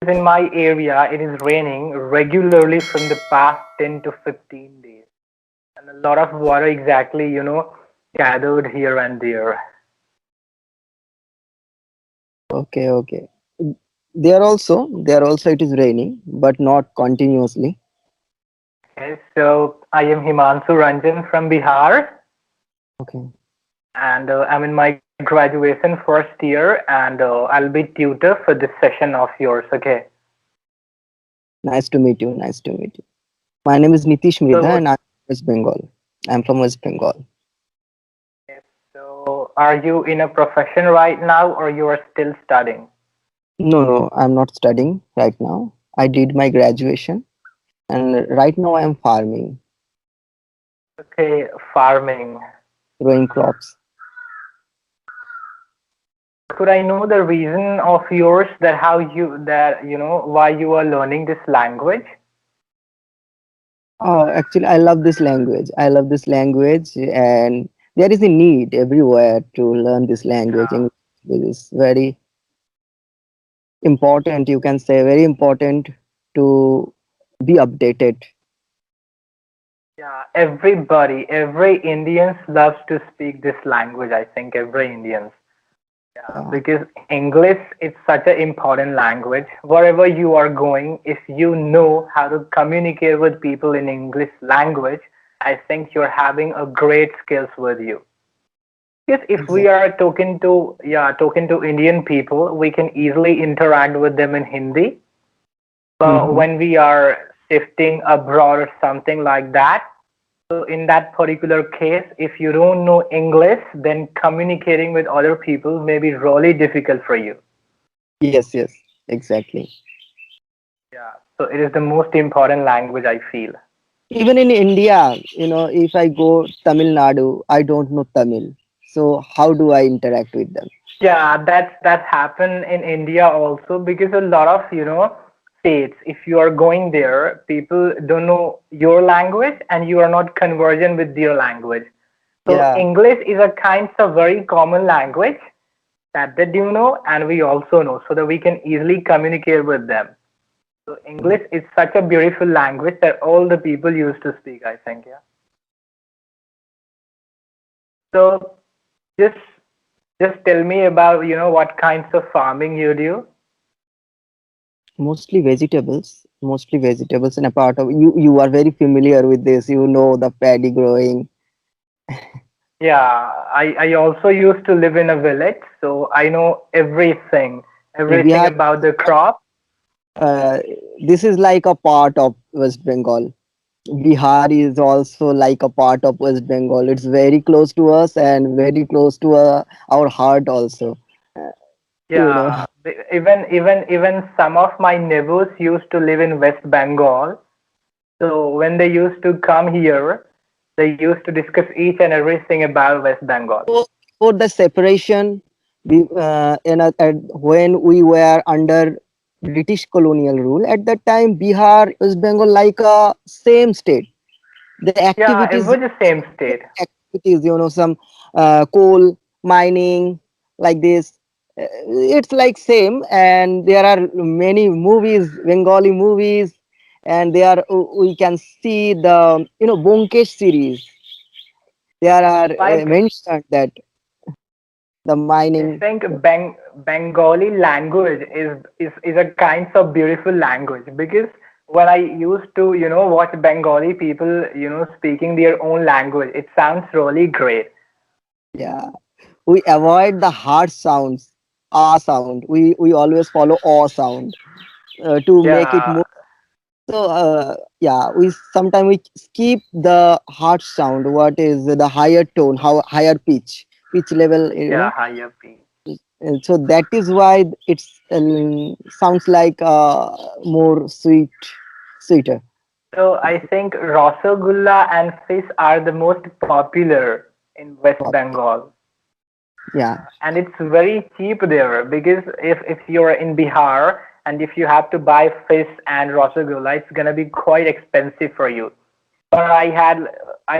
in my area, it is raining regularly from the past 10 to 15 days. And a lot of water exactly, gathered here and there. Okay, okay. There also it is raining, but not continuously. Okay, so I am Himanshu Ranjan from Bihar, Okay. and I'm in my graduation first year, and I'll be tutor for this session of yours. Okay. Nice to meet you. Nice to meet you. My name is Nitish Mridha So, and I'm from West Bengal. I'm from West Bengal. so are you in a profession right now, or you are still studying? No, no, I'm not studying right now. I did my graduation and right now I am farming, Okay, farming. growing crops. Could I know the reason of yours that how you that why you are learning this language? Actually, I love this language. I love this language, and there is a need everywhere to learn this language. Yeah. English is very important, you can say, very important to be updated. Yeah, every Indians loves to speak this language. I think every Indians. Yeah, Yeah. because English is such an important language. Wherever you are going, if you know how to communicate with people in English language, I think you're having a great skills with you. Because if we Exactly. are talking to Indian people, we can easily interact with them in Hindi. But Hmm. when we are shifting abroad or something like that, so in that particular case, if you don't know English, then communicating with other people may be really difficult for you. Yes, yes, exactly. Yeah. So it is the most important language I feel. Even in India, if I go Tamil Nadu, I don't know Tamil. So how do I interact with them? Yeah, that's happened in India also because a lot of states, if you are going there, people don't know your language and you are not conversant with their language. So Yeah. English is a kind of very common language that they do know and we also know, so that we can easily communicate with them. So English is such a beautiful language that all the people used to speak, I think, yeah. So just just tell me about, what kinds of farming you do. Mostly vegetables, and a part of you are very familiar with this. You know the paddy growing. Yeah, I also used to live in a village, so I know everything Bihar, about the crop. uh, this is like a part of West Bengal. Bihar is also like a part of West Bengal. It's very close to us and very close to our heart also. Uh, you know, Yeah, even some of my neighbors used to live in West Bengal. So when they used to come here, they used to discuss each and everything about West Bengal. so for the separation, when we were under British colonial rule, at that time, Bihar, West Bengal, like a same state. The Yeah, it activities, was the same state. some coal mining, like this. It's like same, and there are many movies, Bengali movies, and there we can see the Bonkesh series. There are Like mentioned that the I mining. think Bengali language is a kind of beautiful language because when I used to watch Bengali people speaking their own language, it sounds really great. Yeah, we avoid the hard sounds, ah sound. We always follow o sound to make it Yeah, more. So yeah, we sometimes we skip the hard sound. What is the higher tone? How higher pitch level? yeah, higher P. And so that is why it's sounds like more sweeter. So I think Rasagulla and fish are the most popular in West Bengal. Yeah, And it's very cheap there because if you're in Bihar and if you have to buy fish and Rasagulla, it's gonna be quite expensive for you. But I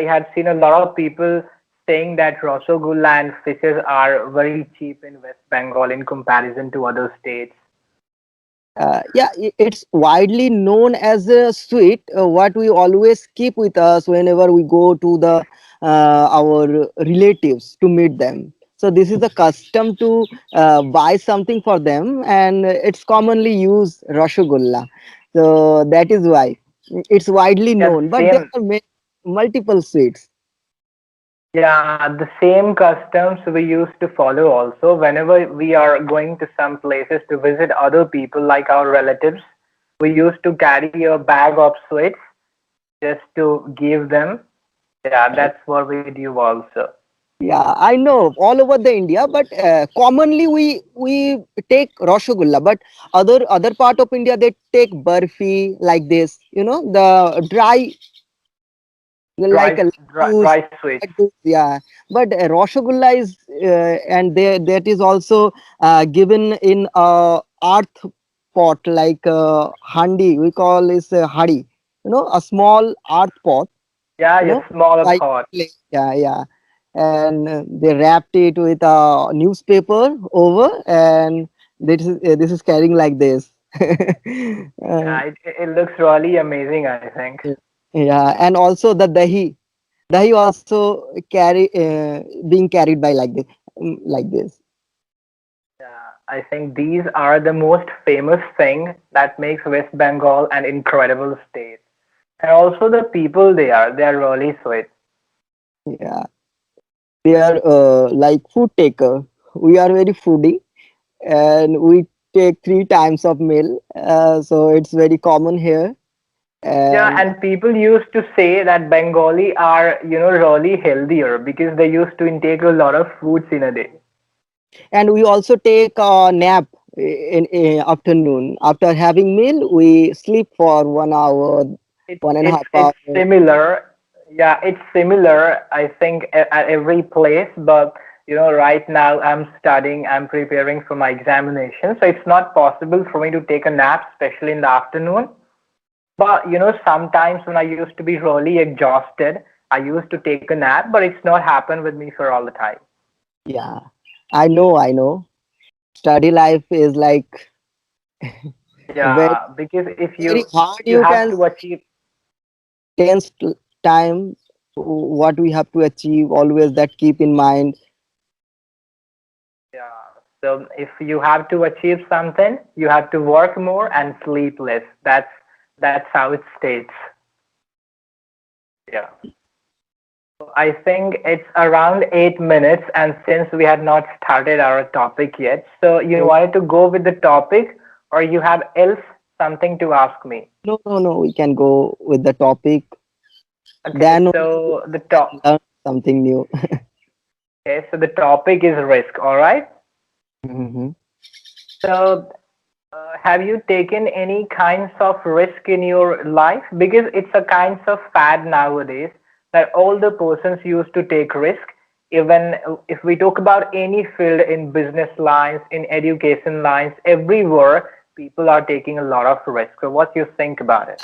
had seen a lot of people saying that Rasagulla and fishes are very cheap in West Bengal in comparison to other states. Yeah, it's widely known as a sweet, what we always keep with us whenever we go to the our relatives to meet them. So this is a custom to buy something for them, and it's commonly used rasgulla. So that is why it's widely Yeah, known. But there same. are multiple sweets. Yeah, the same customs we used to follow also whenever we are going to some places to visit other people like our relatives. We used to carry a bag of sweets just to give them. Yeah, that's what we do also. Yeah, I know all over the India, but commonly we take rasgulla. But other part of India they take barfi like this. You know, the dry, like Dry, a dry, laddus, dry sweets. yeah. But rasgulla is and they, that is also given in a earth pot like handi. We call is hadi. You know, a small earth pot, Yeah, you yeah, know, smaller like pot. clay. Yeah, yeah. And they wrapped it with a newspaper over, and this is carrying like this. uh, Yeah, it looks really amazing, I think. yeah, and also the dahi also being carried by like this, like this. Yeah, I think these are the most famous thing that makes West Bengal an incredible state. And also the people they are really sweet. Yeah, they are like food taker. We are very foodie, and we take 3 times of meal, so it's very common here. Yeah, And and people used to say that Bengali are, really healthier because they used to intake a lot of foods in a day. we also take a nap in afternoon. After having meal, we sleep for 1 hour, It's one and a it's half it's hour. similar. Yeah, it's similar. I think at every place, but right now I'm studying. I'm preparing for my examination, so it's not possible for me to take a nap, especially in the afternoon. But sometimes when I used to be really exhausted, I used to take a nap, but it's not happened with me for all the time. Yeah, I know. Study life is like very Yeah, because if very hard. you You have can to achieve. tense time. What we have to achieve, always that keep in mind. Yeah. So if you have to achieve something, you have to work more and sleep less. That's how it states. Yeah. I think it's around 8 minutes, and since we had not started our topic yet, so you So wanted to go with the topic, or you have else something to ask me? no. We can go with the topic. Okay. Then only we So the can top. learn something new. Okay. So the topic is risk. All right. Mhm. So have you taken any kinds of risk in your life? Because it's a kinds of fad nowadays that all the persons used to take risk. Even if we talk about any field in business lines, in education lines, everywhere people are taking a lot of risk. So what do you think about it?